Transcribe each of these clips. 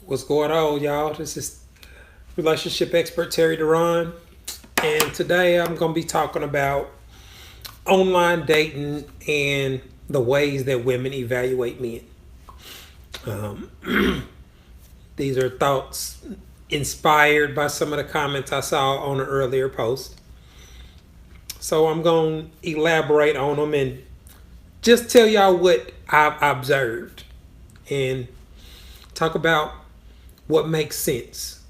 What's going on, y'all? This is relationship expert Terry Duran, and today I'm going to be talking about online dating and the ways that women evaluate men. Um, these are thoughts inspired by some of the comments I saw on an earlier post. So I'm going to elaborate on them and just tell y'all what I've observed and talk about what makes sense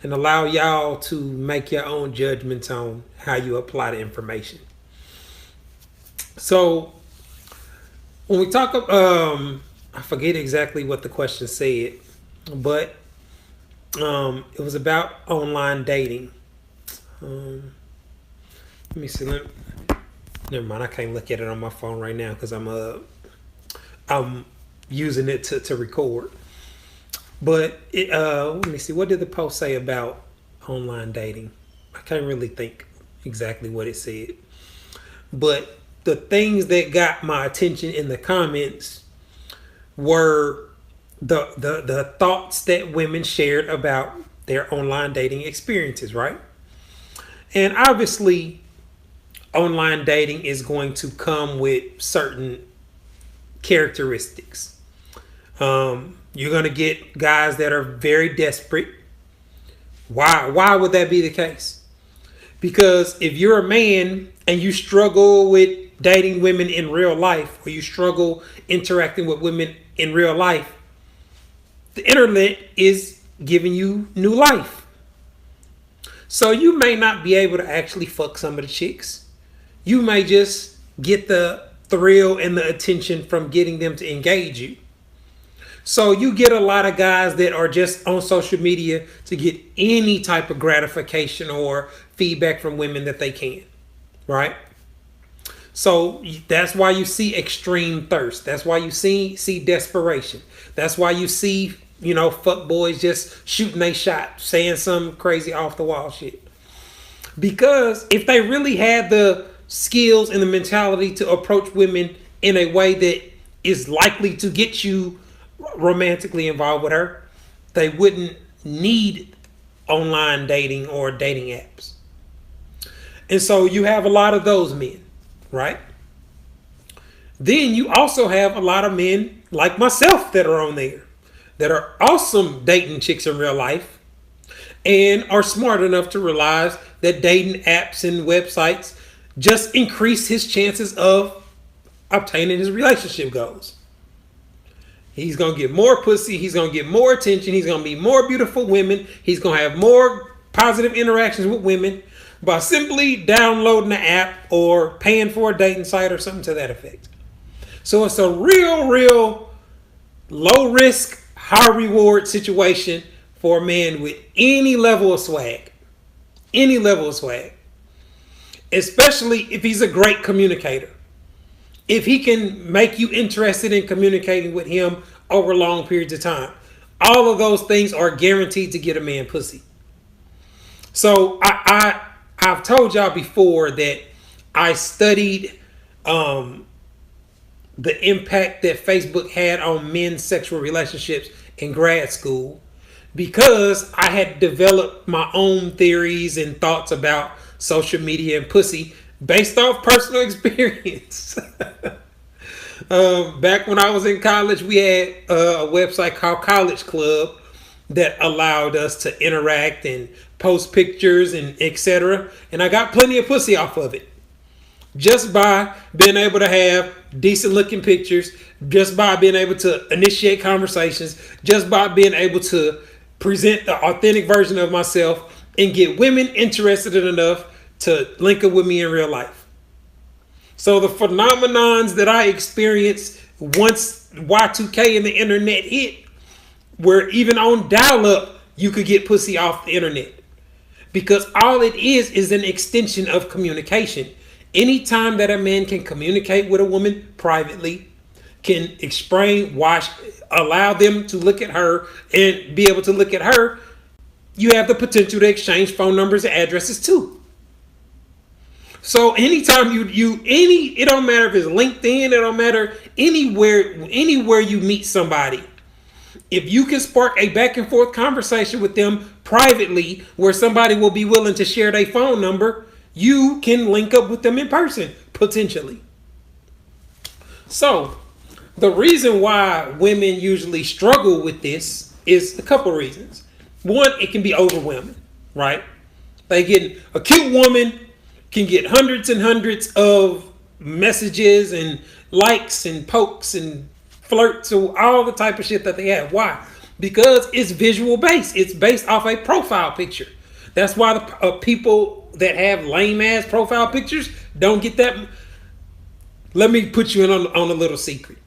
and allow y'all to make your own judgments on how you apply the information. So when we talk, I forget exactly what the question said, but it was about online dating. Let me see. Never mind. I can't look at it on my phone right now because I'm using it to record. But let me see. What did the post say about online dating? I can't really think exactly what it said. But the things that got my attention in the comments were the thoughts that women shared about their online dating experiences, right? And obviously, online dating is going to come with certain characteristics. You're going to get guys that are very desperate. Why would that be the case? Because if you're a man and you struggle with dating women in real life, or you struggle interacting with women in real life, the internet is giving you new life. So you may not be able to actually fuck some of the chicks. You may just get the thrill and the attention from getting them to engage you. So you get a lot of guys that are just on social media to get any type of gratification or feedback from women that they can, right? So that's why you see extreme thirst. That's why you see desperation. That's why you see, fuck boys just shooting a shot, saying some crazy off the wall shit. Because if they really had the skills and the mentality to approach women in a way that is likely to get you romantically involved with her, they wouldn't need online dating or dating apps. And so you have a lot of those men, right? Then you also have a lot of men like myself that are on there that are awesome dating chicks in real life and are smart enough to realize that dating apps and websites just increase his chances of obtaining his relationship goals. He's going to get more pussy. He's going to get more attention. He's going to meet more beautiful women. He's going to have more positive interactions with women by simply downloading the app or paying for a dating site or something to that effect. So it's a real low risk, high reward situation for a man with any level of swag. Any level of swag. Especially if he's a great communicator. If he can make you interested in communicating with him over long periods of time. All of those things are guaranteed to get a man pussy. So I've told y'all before that I studied the impact that Facebook had on men's sexual relationships in grad school because I had developed my own theories and thoughts about social media and pussy based off personal experience. Back when I was in college, we had a website called College Club that allowed us to interact and post pictures and etc. And I got plenty of pussy off of it. Just by being able to have decent looking pictures, just by being able to initiate conversations, just by being able to present the authentic version of myself and get women interested enough to link up with me in real life. So the phenomenons that I experienced once Y2K and the internet hit, where even on dial-up, you could get pussy off the internet. Because all it is an extension of communication. Anytime that a man can communicate with a woman privately, can explain why, allow them to look at her and be able to look at her, you have the potential to exchange phone numbers and addresses too. So anytime it don't matter if it's LinkedIn, it don't matter anywhere you meet somebody. If you can spark a back and forth conversation with them privately where somebody will be willing to share their phone number, you can link up with them in person, potentially. So, the reason why women usually struggle with this is a couple reasons. One, it can be overwhelming, right? A cute woman can get hundreds and hundreds of messages and likes and pokes and flirts and all the type of shit that they have. Why? Because it's visual based. It's based off a profile picture. That's why the people that have lame ass profile pictures don't get that. Let me put you in on a little secret.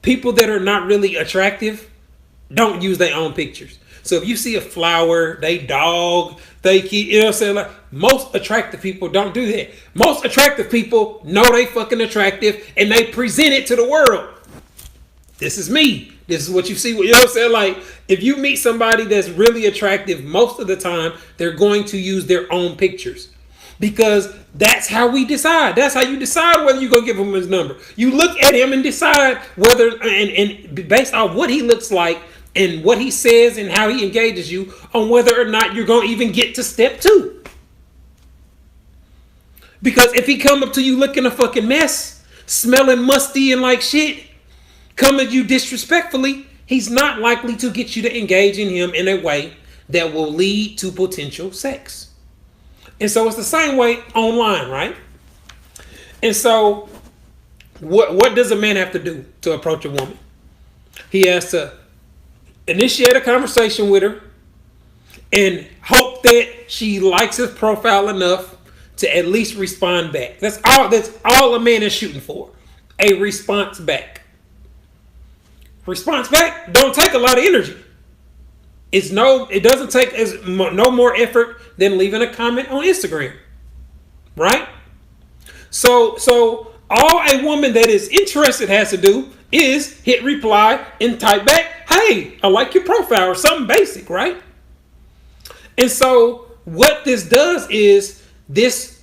People that are not really attractive don't use their own pictures. So if you see a flower, they dog, they keep, you know what I'm saying? Like, most attractive people don't do that. Most attractive people know they fucking attractive and they present it to the world. This is me. This is what you see. You know what I'm saying? Like, if you meet somebody that's really attractive, most of the time, they're going to use their own pictures. Because that's how we decide. That's how you decide whether you're going to give him his number. You look at him and decide whether, and based on what he looks like and what he says and how he engages you, on whether or not you're going to even get to step 2. Because if he come up to you looking a fucking mess, smelling musty and like shit, come at you disrespectfully, he's not likely to get you to engage in him in a way that will lead to potential sex. And so it's the same way online, right? And so what does a man have to do to approach a woman? He has to initiate a conversation with her and hope that she likes his profile enough to at least respond back. That's all a man is shooting for. A response back. Response back don't take a lot of energy. It doesn't take no more effort than leaving a comment on Instagram, right? So all a woman that is interested has to do is hit reply and type back, "Hey, I like your profile," or something basic, right? And so what this does is this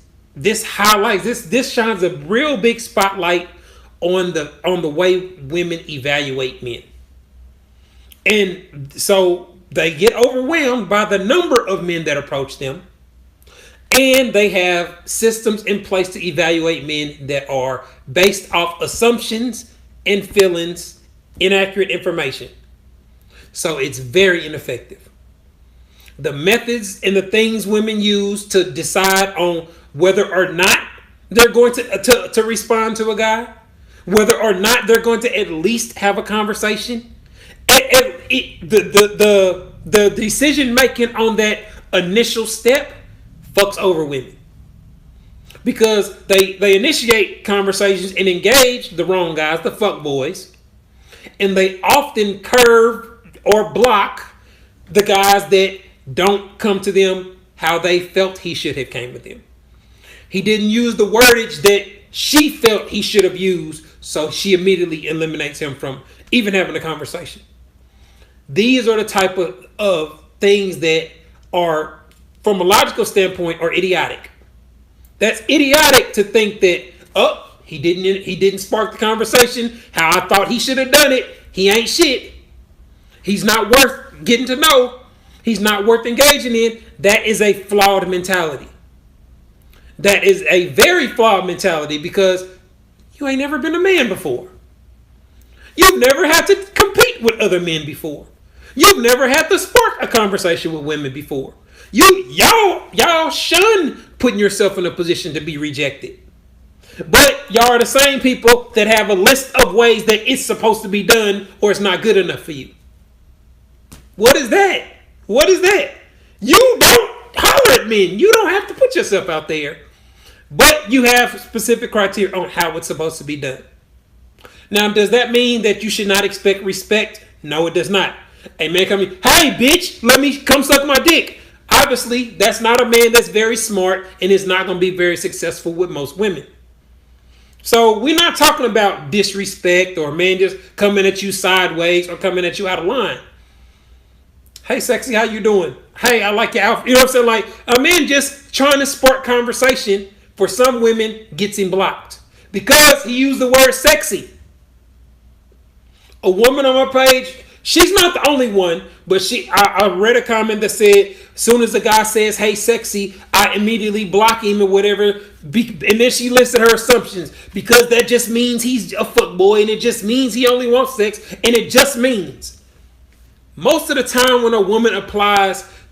highlights this shines a real big spotlight on the way women evaluate men, and so they get overwhelmed by the number of men that approach them, and they have systems in place to evaluate men that are based off assumptions and feelings, inaccurate information. So it's very ineffective. The methods and the things women use to decide on whether or not they're going to respond to a guy, whether or not they're going to at least have a conversation, the decision making on that initial step fucks over women, because they initiate conversations and engage the wrong guys, the fuck boys, and they often curve or block the guys that don't come to them how they felt he should have came with them. He didn't use the wordage that she felt he should have used, so she immediately eliminates him from even having a conversation. These are the type of things that are, from a logical standpoint, are idiotic. That's idiotic to think that, he didn't spark the conversation how I thought he should have done it. He ain't shit. He's not worth getting to know. He's not worth engaging in. That is a flawed mentality. That is a very flawed mentality, because you ain't never been a man before. You've never had to compete with other men before. You've never had to spark a conversation with women before. Y'all shun putting yourself in a position to be rejected. But y'all are the same people that have a list of ways that it's supposed to be done, or it's not good enough for you. What is that? What is that? You don't holler at men. You don't have to put yourself out there. But you have specific criteria on how it's supposed to be done. Now, does that mean that you should not expect respect? No, it does not. A man coming, "Hey, bitch, let me come suck my dick." Obviously, that's not a man that's very smart and is not going to be very successful with most women. So we're not talking about disrespect or a man just coming at you sideways or coming at you out of line. "Hey, sexy, how you doing? Hey, I like your outfit." You know what I'm saying? Like, a man just trying to spark conversation, for some women, gets him blocked because he used the word sexy. A woman on my page, She's not the only one, but I read a comment that said, as soon as a guy says, hey, sexy, I immediately block him or whatever. And then she listed her assumptions, because that just means he's a fuckboy, and it just means he only wants sex, and it just means. Most of the time when a woman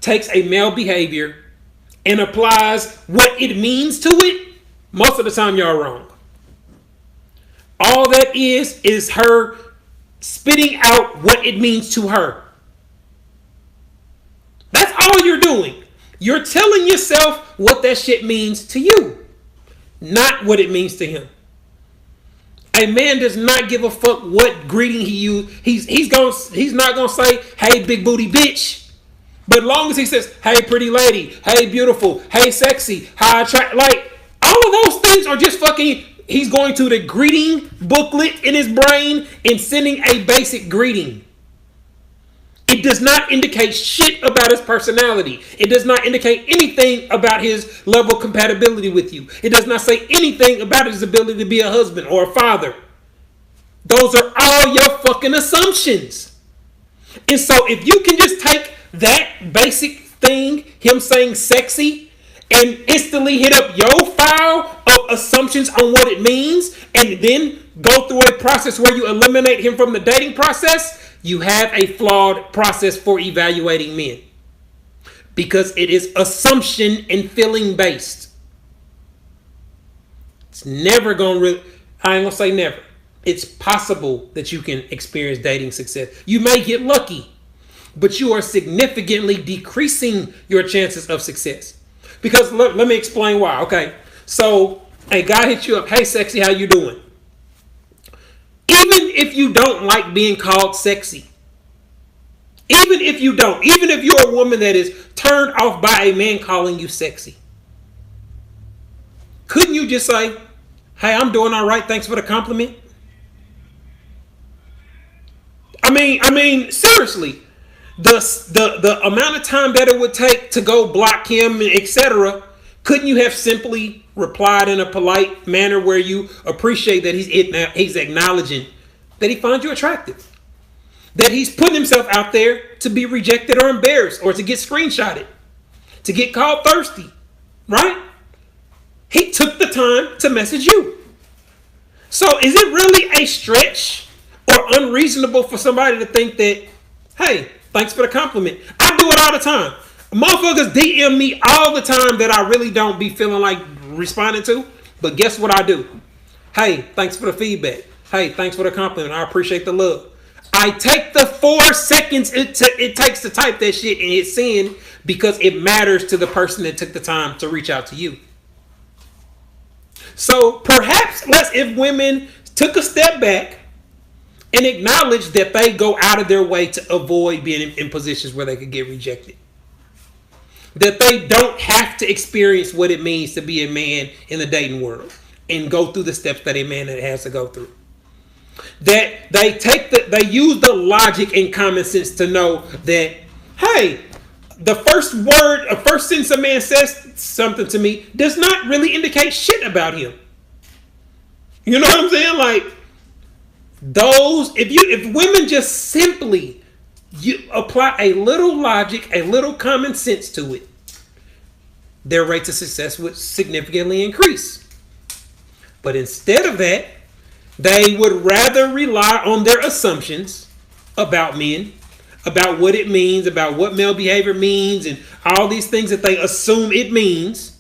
takes a male behavior and applies what it means to it, most of the time y'all wrong. All that is her spitting out what it means to her. That's all you're doing. You're telling yourself what that shit means to you, not what it means to him. A man does not give a fuck what greeting he used. He's not gonna say, hey, big booty bitch. But long as he says, hey, pretty lady, hey, beautiful, hey, sexy, how attract, like, all of those things are just fucking. He's going to the greeting booklet in his brain and sending a basic greeting. It does not indicate shit about his personality. It does not indicate anything about his level of compatibility with you. It does not say anything about his ability to be a husband or a father. Those are all your fucking assumptions. And so if you can just take that basic thing, him saying sexy, and instantly hit up your file of assumptions on what it means, and then go through a process where you eliminate him from the dating process, you have a flawed process for evaluating men. Because it is assumption and feeling based. It's never going to I ain't going to say never. It's possible that you can experience dating success. You may get lucky, but you are significantly decreasing your chances of success. Because let me explain why. Okay, so a guy hits you up, hey, sexy, how you doing? Even if you don't like being called sexy, even if you're a woman that is turned off by a man calling you sexy, couldn't you just say, hey, I'm doing all right, thanks for the compliment? I mean, seriously. The amount of time that it would take to go block him, etc., couldn't you have simply replied in a polite manner where you appreciate that he's acknowledging that he finds you attractive, that he's putting himself out there to be rejected or embarrassed or to get screenshotted, to get called thirsty, right? He took the time to message you. So is it really a stretch or unreasonable for somebody to think that, hey, thanks for the compliment? I do it all the time. Motherfuckers DM me all the time that I really don't be feeling like responding to. But guess what I do? Hey, thanks for the feedback. Hey, thanks for the compliment. I appreciate the love. I take the 4 seconds it takes to type that shit and hit send because it matters to the person that took the time to reach out to you. So perhaps if women took a step back and acknowledge that they go out of their way to avoid being in positions where they could get rejected. That they don't have to experience what it means to be a man in the dating world and go through the steps that a man has to go through. That they use the logic and common sense to know that, hey, the first sentence a man says something to me does not really indicate shit about him. You know what I'm saying? Like, if women just simply you apply a little logic, a little common sense to it, their rates of success would significantly increase. But instead of that, they would rather rely on their assumptions about men, about what it means, about what male behavior means, and all these things that they assume it means,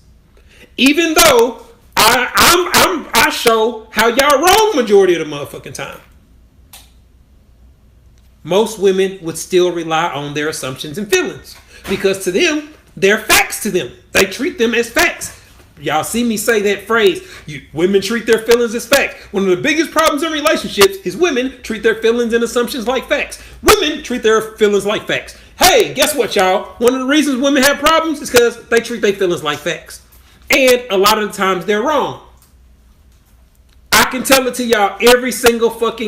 even though I show how y'all wrong majority of the motherfucking time. Most women would still rely on their assumptions and feelings because to them, they're facts to them. They treat them as facts. Y'all see me say that phrase, women treat their feelings as facts. One of the biggest problems in relationships is women treat their feelings and assumptions like facts. Women treat their feelings like facts. Hey, guess what, y'all? One of the reasons women have problems is because they treat their feelings like facts. And a lot of the times they're wrong. I can tell it to y'all every single fucking